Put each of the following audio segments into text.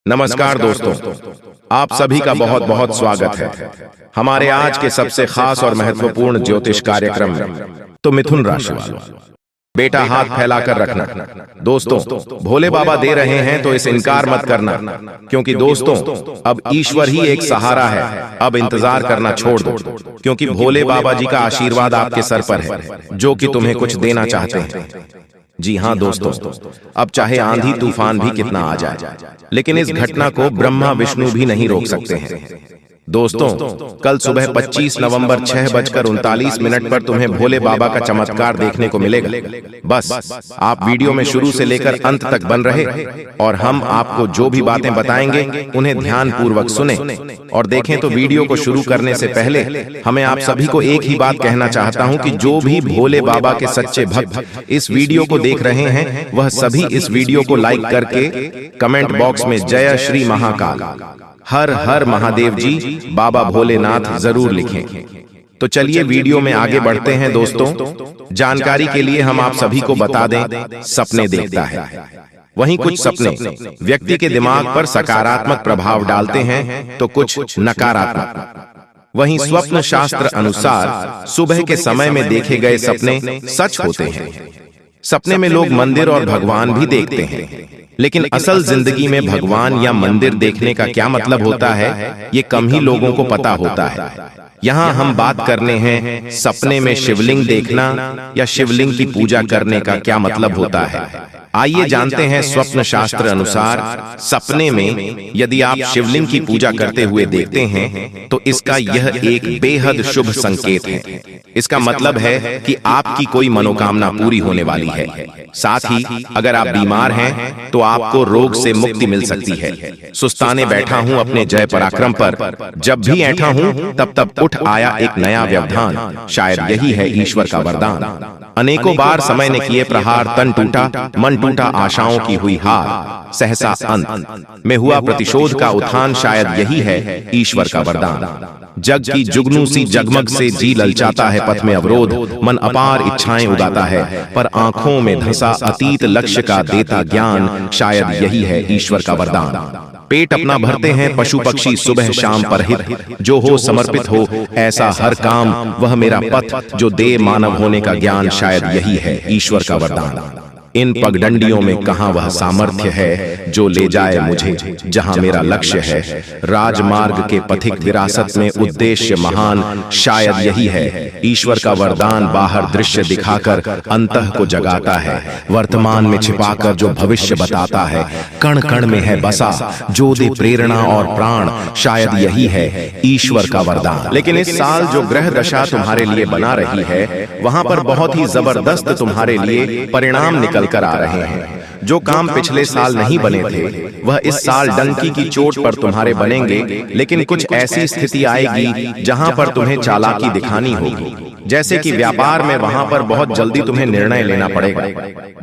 नमस्कार दोस्तों, आप सभी का बहुत बहुत स्वागत है हमारे आज के सबसे खास और महत्वपूर्ण ज्योतिष कार्यक्रम में। तो मिथुन राशि वालों, बेटा हाथ फैलाकर रखना। दोस्तों, भोले बाबा दे रहे हैं तो इसे इनकार मत करना, क्योंकि दोस्तों अब ईश्वर ही एक सहारा है। अब इंतजार करना छोड़ दो, क्योंकि भोले बाबा जी का आशीर्वाद आपके सर पर है, जो कि तुम्हें कुछ देना चाहते हैं। जी हाँ दोस्तों, अब चाहे आंधी तूफान भी कितना आ जाए, लेकिन इस घटना को ब्रह्मा विष्णु भी नहीं रोक सकते हैं। दोस्तों, कल सुबह 25 नवंबर 6:39 पर तुम्हें भोले बाबा का चमत्कार देखने को मिलेगा। बस आप वीडियो में शुरू से लेकर अंत तक बन रहे, और हम आपको जो भी बातें बताएंगे उन्हें ध्यान पूर्वक सुने और देखें। तो वीडियो को शुरू करने से पहले हमें आप सभी को एक ही बात कहना चाहता हूं कि जो भी भोले बाबा के सच्चे भक्त इस वीडियो को देख रहे हैं, वह सभी इस वीडियो को लाइक करके कमेंट बॉक्स में जय श्री महाकाल, हर हर महादेव जी, बाबा भोलेनाथ जरूर लिखें। तो चलिए वीडियो में आगे बढ़ते हैं। दोस्तों, जानकारी के लिए हम आप सभी को बता दें, सपने देखता है। वहीं कुछ सपने व्यक्ति के दिमाग पर सकारात्मक प्रभाव डालते हैं तो कुछ नकारात्मक। वहीं स्वप्न शास्त्र अनुसार सुबह के समय में देखे गए सपने सच होते हैं। सपने में लोग मंदिर और भगवान भी देखते हैं, लेकिन असल जिंदगी में भगवान या मंदिर देखने का क्या मतलब होता है, ये कम ही लोगों को पता होता है। यहाँ हम बात करने हैं सपने में शिवलिंग देखना या शिवलिंग की पूजा करने का क्या मतलब होता है। आइए जानते हैं। स्वप्न शास्त्र अनुसार सपने में यदि आप शिवलिंग की पूजा करते हुए देखते हैं तो इसका यह एक बेहद शुभ संकेत है। इसका मतलब है कि आपकी कोई मनोकामना पूरी होने वाली है। साथ ही अगर आप बीमार हैं तो आपको रोग से मुक्ति मिल सकती है। सुस्ताने बैठा हूं अपने जय पराक्रम पर, जब भी ऐठा हूं तब तब उठ आया एक नया व्यवधान, शायद यही है ईश्वर का वरदान। अनेकों बार समय ने किए प्रहार, तन टूटा मन टूटा, आशाओं की हुई हार, सहसा अंत में हुआ प्रतिशोध का उत्थान, शायद यही है ईश्वर का वरदान। जग की जुगनू सी जगमग से जी ललचाता है, पथ में अवरोध, मन अपार इच्छाएं उगाता है, पर आंखों में धंसा अतीत लक्ष्य का देता ज्ञान, शायद यही है ईश्वर का वरदान। पेट अपना भरते हैं पशु पक्षी सुबह शाम परहित, जो हो समर्पित हो ऐसा हर काम, वह मेरा पथ जो दे मानव होने का ज्ञान, शायद यही है ईश्वर का वरदान। इन पगडंडियों में कहां वह सामर्थ्य है जो ले जाए मुझे जहां मेरा लक्ष्य है। राजमार्ग के पथिक विरासत में उद्देश्य महान, शायद यही है ईश्वर का वरदान। बाहर दृश्य दिखाकर अंतः को जगाता है, वर्तमान में छिपाकर जो भविष्य बताता है। कण कण में है बसा जो दे प्रेरणा और प्राण, शायद यही है ईश्वर का वरदान। लेकिन इस साल जो ग्रह दशा तुम्हारे लिए बना रही है, वहां पर बहुत ही जबरदस्त तुम्हारे लिए परिणाम निकल कर आ रहे हैं। जो काम पिछले साल नहीं बने थे, वह इस साल डंकी की चोट पर तुम्हारे बनेंगे। लेकिन कुछ ऐसी स्थिति आएगी जहां पर तुम्हें चालाकी दिखानी होगी, जैसे कि व्यापार में, वहां पर बहुत जल्दी तुम्हें निर्णय लेना पड़ेगा,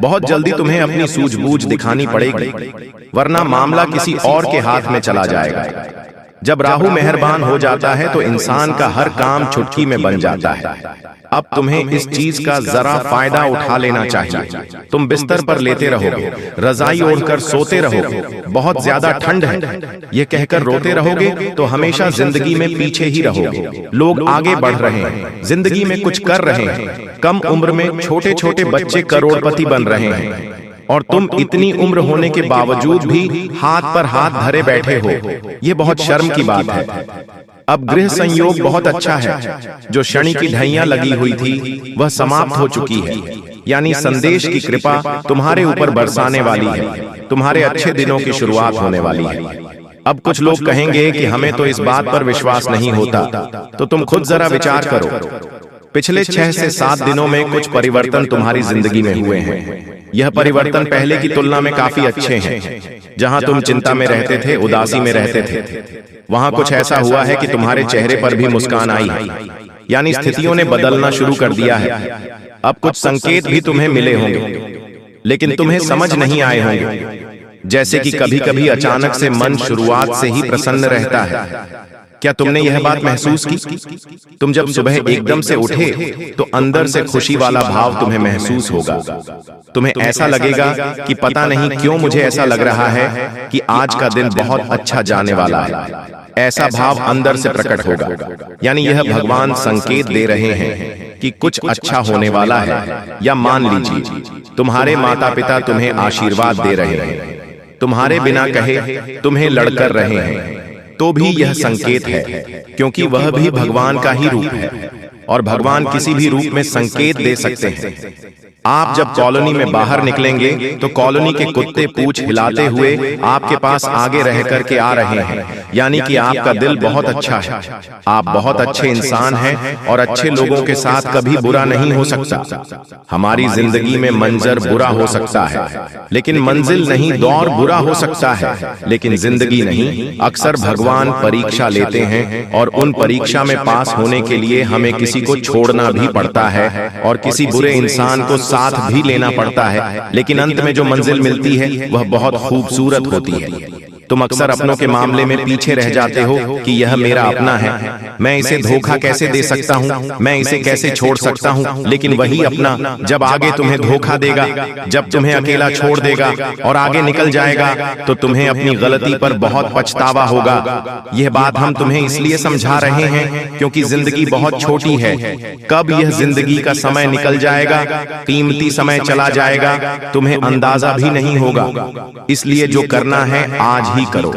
बहुत जल्दी तुम्हें अपनी सूझबूझ दिखानी पड़ेगी, वरना मामला किसी और के हाथ में चला जाएगा। जब राहु मेहरबान हो जाता है तो इंसान का हर काम चुटकी में बन जाता है। अब तुम्हें इस चीज का जरा फायदा उठा लेना चाहिए। तुम बिस्तर पर लेटे रहोगे, रजाई ओढ़कर सोते रहोगे, बहुत ज्यादा ठंड है ये कहकर रोते रहोगे तो हमेशा जिंदगी में पीछे ही रहोगे। लोग आगे बढ़ रहे हैं, जिंदगी में कुछ कर रहे हैं, कम उम्र में छोटे छोटे बच्चे करोड़पति बन रहे हैं, और तुम इतनी उम्र होने के बावजूद भी हाथ पर हाथ धरे बैठे हो। ये बहुत शर्म की बात है। अब गृह संयोग बहुत अच्छा है। जो शनि की ढैया लगी हुई थी वह समाप्त हो चुकी है, यानी संदेश की कृपा तुम्हारे ऊपर बरसाने वाली है। तुम्हारे अच्छे दिनों की शुरुआत होने वाली है। अब कुछ लोग कहेंगे कि हमें तो इस बात पर विश्वास नहीं होता, तो तुम खुद जरा विचार करो। पिछले 6 से 7 दिनों में कुछ परिवर्तन तुम्हारी जिंदगी में हुए हैं। यह परिवर्तन पहले की तुलना में काफी अच्छे हैं। जहां तुम चिंता में रहते थे, उदासी में रहते थे, वहां कुछ ऐसा हुआ है कि तुम्हारे चेहरे पर भी मुस्कान आई है, यानी स्थितियों ने बदलना शुरू कर दिया है। अब कुछ संकेत भी तुम्हें मिले होंगे, लेकिन तुम्हें समझ नहीं आए होंगे। जैसे कि कभी कभी अचानक से मन शुरुआत से ही प्रसन्न रहता है, क्या तुमने यह बात महसूस की? तुम जब सुबह एकदम से उठे तो अंदर से खुशी वाला भाव तुम्हें महसूस होगा। तुम्हें ऐसा लगेगा कि पता नहीं क्यों मुझे ऐसा लग रहा है कि आज का दिन बहुत अच्छा जाने वाला है। ऐसा भाव अंदर से प्रकट होगा, यानी यह भगवान संकेत दे रहे हैं कि कुछ अच्छा होने वाला है। या मान लीजिए तुम्हारे माता पिता तुम्हें आशीर्वाद दे रहे हैं, तुम्हारे बिना कहे तुम्हें लड़कर रहे हैं, तो भी यह संकेत है, क्योंकि वह भी भगवान का ही रूप है और भगवान किसी भी रूप में संकेत दे सकते हैं। आप जब कॉलोनी में बाहर निकलेंगे तो कॉलोनी के कुत्ते पूंछ हिलाते हुए आपके पास आगे रह करके आ रहे हैं, यानी कि आपका दिल बहुत अच्छा है, आप बहुत अच्छे इंसान हैं और अच्छे लोगों के साथ कभी बुरा नहीं हो सकता। हमारी जिंदगी में मंजर बुरा हो सकता है, लेकिन मंजिल नहीं, दौर बुरा हो सकता है, लेकिन जिंदगी नहीं। अक्सर भगवान परीक्षा लेते हैं और उन परीक्षा में पास होने के लिए हमें किसी को छोड़ना भी पड़ता है और किसी बुरे इंसान को साथ भी लेना पड़ता है, लेकिन अंत में जो मंजिल मिलती है वह बहुत खूबसूरत होती है। तुम अक्सर अपनों के मामले में पीछे रह जाते हो कि यह मेरा अपना है, मैं इसे धोखा कैसे दे सकता हूँ, मैं इसे कैसे छोड़ सकता हूँ। लेकिन वही अपना जब आगे तुम्हें धोखा देगा, जब तुम्हें अकेला छोड़ देगा और आगे निकल जाएगा, तो तुम्हें अपनी गलती पर बहुत पछतावा होगा। यह बात हम तुम्हें इसलिए समझा रहे हैं क्योंकि जिंदगी बहुत छोटी है। कब यह जिंदगी का समय निकल जाएगा, कीमती समय चला जाएगा, तुम्हें अंदाजा भी नहीं होगा। इसलिए जो करना है आज ही करो।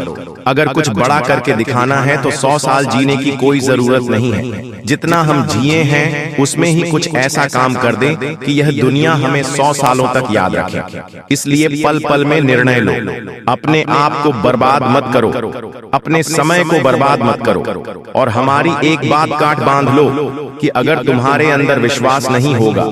अगर कुछ बड़ा करके दिखाना है तो 100 साल जीने की कोई जरूरत नहीं है। जितना हम जिए हैं उसमें ही कुछ ऐसा काम कर दें कि यह दुनिया हमें 100 सालों तक याद रखे। इसलिए पल पल में निर्णय लो, अपने आप को बर्बाद मत करो, अपने समय को बर्बाद मत करो। और हमारी एक बात काट बांध लो कि अगर तुम्हारे अंदर विश्वास नहीं होगा,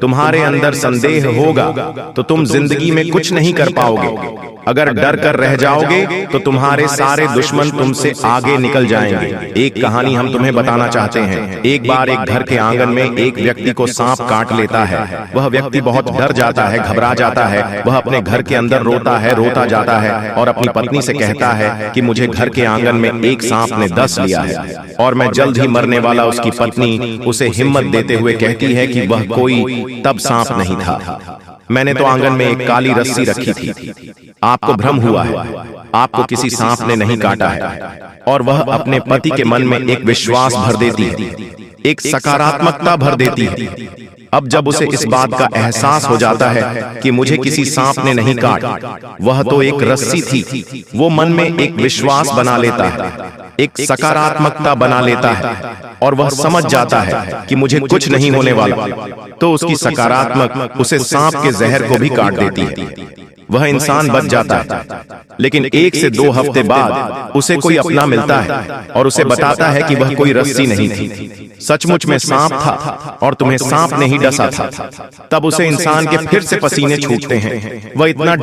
तुम्हारे अंदर संदेह होगा, तो तुम जिंदगी में कुछ नहीं कर पाओगे। अगर डर कर रह जाओगे तो तुम्हारे सारे दुश्मन तुमसे आगे निकल जाएंगे। एक कहानी हम तुम्हें बताना चाहते हैं। एक बार एक घर के आंगन में एक व्यक्ति को सांप काट लेता है। वह व्यक्ति बहुत डर जाता है, घबरा जाता है। वह अपने घर के अंदर रोता जाता है और अपनी पत्नी से कहता है कि मुझे घर के आंगन में एक सांप ने डस लिया है और मैं जल्द ही मरने वाला। उसकी पत्नी उसे हिम्मत देते हुए कहती है कि वह कोई तब सांप नहीं था, मैंने तो आंगन में एक काली रस्सी रखी थी। आपको भ्रम हुआ है, आपको किसी सांप ने नहीं काटा है। और वह अपने पति के मन में एक विश्वास भर देती है, एक सकारात्मकता भर देती है। अब जब उसे इस बात का एहसास हो जाता है कि मुझे किसी सांप ने नहीं काटा, वह तो एक रस्सी थी, वो मन में एक विश्वास बना लेता है, एक सकारात्मकता बना लेता है और वह समझ जाता है कि मुझे कुछ नहीं होने वाला। तो उसकी सकारात्मक उसे सांप के जहर को भी काट देती है। वह इंसान बच जाता है। लेकिन 1 से 2 हफ्ते बाद उसे कोई अपना मिलता है और उसे बताता है कि वह कोई रस्सी नहीं थी, सचमुच में सांप था और तुम्हें सांप ने ही डसा था। तब उसे इंसान के फिर से पसीने छूटते हैं। वह इतना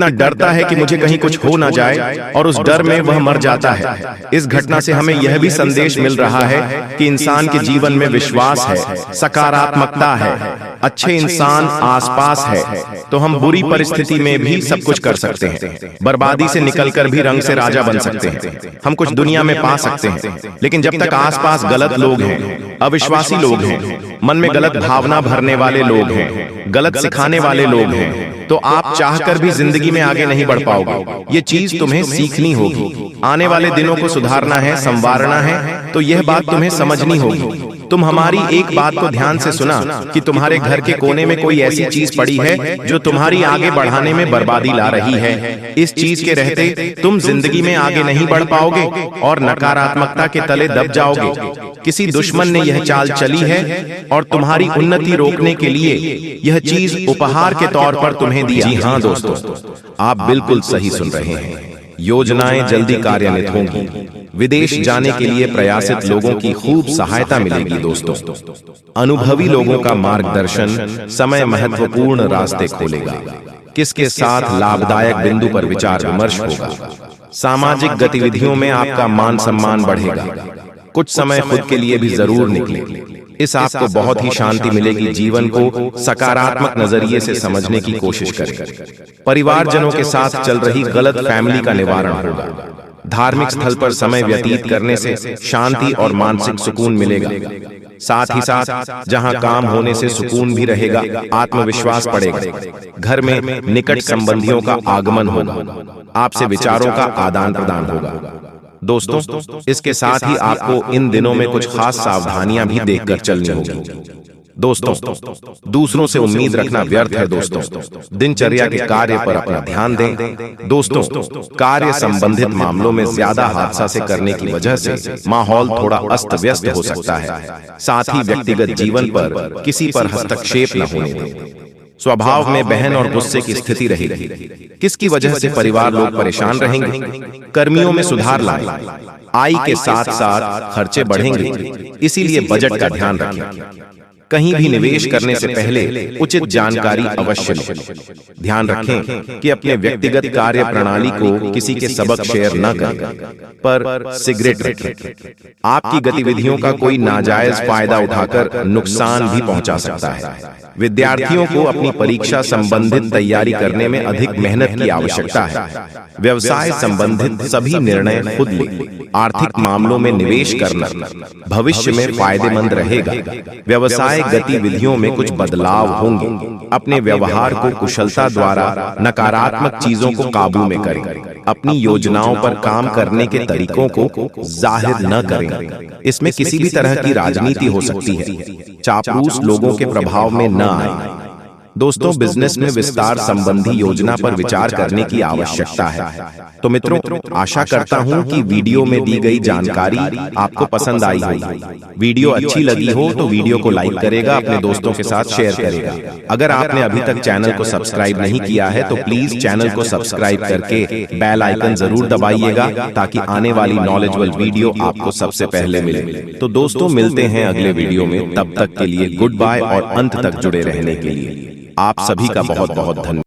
डरता है कि मुझे कहीं कुछ हो ना जाए और उस डर में वह मर जाता है। इस घटना से हमें यह भी संदेश मिल रहा है कि इंसान के जीवन में विश्वास है, सकारात्मकता है, अच्छे इंसान आसपास है, तो हम बुरी परिस्थिति में भी सब कुछ कर सकते हैं। बर्बादी से निकलकर भी रंग से राजा बन सकते हैं। हम कुछ दुनिया में पा सकते हैं। लेकिन जब तक आसपास गलत लोग हैं, अविश्वासी लोग हैं, मन में गलत भावना भरने वाले लोग हैं, गलत सिखाने वाले लोग हैं, तो आप चाहकर भी जिंदगी में आगे नहीं बढ़ पाओगे। ये चीज तुम्हें सीखनी होगी। आने वाले दिनों को सुधारना है, संवारना है, तो यह बात तुम्हें समझनी होगी। तुम हमारी एक बात को ध्यान से सुना कि तुम्हारे घर के कोने में कोई ऐसी चीज पड़ी है जो तुम्हारी आगे बढ़ाने में बर्बादी ला रही है। इस चीज के रहते तुम जिंदगी में आगे नहीं बढ़ पाओगे और नकारात्मकता के तले दब जाओगे। किसी दुश्मन ने यह चाल चली है और तुम्हारी उन्नति रोकने के लिए यह चीज उपहार के तौर पर तुम्हें दिया। जी हाँ दोस्तों, आप बिल्कुल सही सुन रहे हैं। योजनाएं जल्दी कार्यान्वित होंगी। विदेश जाने के लिए प्रयासित लोगों की खूब सहायता मिलेगी दोस्तों। अनुभवी लोगों का मार्गदर्शन समय महत्वपूर्ण रास्ते खोलेगा। किसके साथ लाभदायक बिंदु पर विचार विमर्श होगा। सामाजिक गतिविधियों में आपका मान सम्मान बढ़ेगा। कुछ समय खुद के लिए भी जरूर निकले। इस आपको बहुत ही शांति मिलेगी। जीवन को सकारात्मक नजरिए से समझने की कोशिश करें। परिवारजनों के साथ चल रही गलत फैमिली का निवारण होगा। धार्मिक स्थल पर समय व्यतीत करने से शांति और मानसिक सुकून मिलेगा। साथ ही साथ जहां काम होने से सुकून भी रहेगा, आत्मविश्वास बढ़ेगा। घर में निकट संबंधियों का आगमन होगा, आपसे विचारों का आदान प्रदान होगा। दोस्तों, इसके साथ ही आपको इन दिनों में कुछ खास सावधानियां भी देखकर चलनी होगी। दोस्तों, दूसरों से उम्मीद रखना व्यर्थ है। दोस्तों, दिनचर्या के कार्य पर अपना ध्यान दें। दोस्तों, कार्य संबंधित मामलों में ज्यादा हादसा से करने की वजह से माहौल थोड़ा अस्त व्यस्त हो सकता है। साथ ही व्यक्तिगत जीवन पर किसी पर हस्तक्षेप न होने दें। स्वभाव में बहन और गुस्से की स्थिति रहेगी। किसकी वजह से परिवार लोग परेशान रहेंगे। कर्मियों में सुधार लाएं। आय के साथ साथ खर्चे बढ़ेंगे, इसीलिए बजट का ध्यान रखें। कहीं भी निवेश करने से पहले उचित जानकारी अवश्य लें। ध्यान रखें कि अपने व्यक्तिगत कार्य प्रणाली को किसी के सबक शेयर न करें। पर सिगरेट रखें। आपकी गतिविधियों का कोई नाजायज फायदा उठाकर नुकसान भी पहुंचा सकता है। विद्यार्थियों को अपनी परीक्षा संबंधित तैयारी करने में अधिक मेहनत की आवश्यकता है। व्यवसाय संबंधित सभी निर्णय खुद लें। आर्थिक मामलों में निवेश करना भविष्य में फायदेमंद रहेगा। व्यवसाय गतिविधियों में कुछ बदलाव होंगे। अपने व्यवहार को कुशलता द्वारा नकारात्मक चीजों को काबू में करें। अपनी योजनाओं पर काम करने के तरीकों को जाहिर न करें। इसमें किसी भी तरह की राजनीति हो सकती है। चापलूस लोगों के प्रभाव में न आए। दोस्तों, बिजनेस में विस्तार संबंधी योजना पर विचार करने की आवश्यकता है। तो मित्रों, आशा करता हूं कि वीडियो में दी गई जानकारी आपको पसंद आई होगी। वीडियो अच्छी लगी हो तो वीडियो को लाइक करेगा, अपने दोस्तों के साथ शेयर करेगा। अगर आपने अभी तक चैनल को सब्सक्राइब नहीं किया है तो प्लीज चैनल को सब्सक्राइब करके बेल आइकन जरूर दबाइएगा, ताकि आने वाली नॉलेजेबल वीडियो आपको सबसे पहले मिले। तो दोस्तों, मिलते हैं अगले वीडियो में। तब तक के लिए गुड बाय और अंत तक जुड़े रहने के लिए आप सभी का बहुत बहुत धन्यवाद।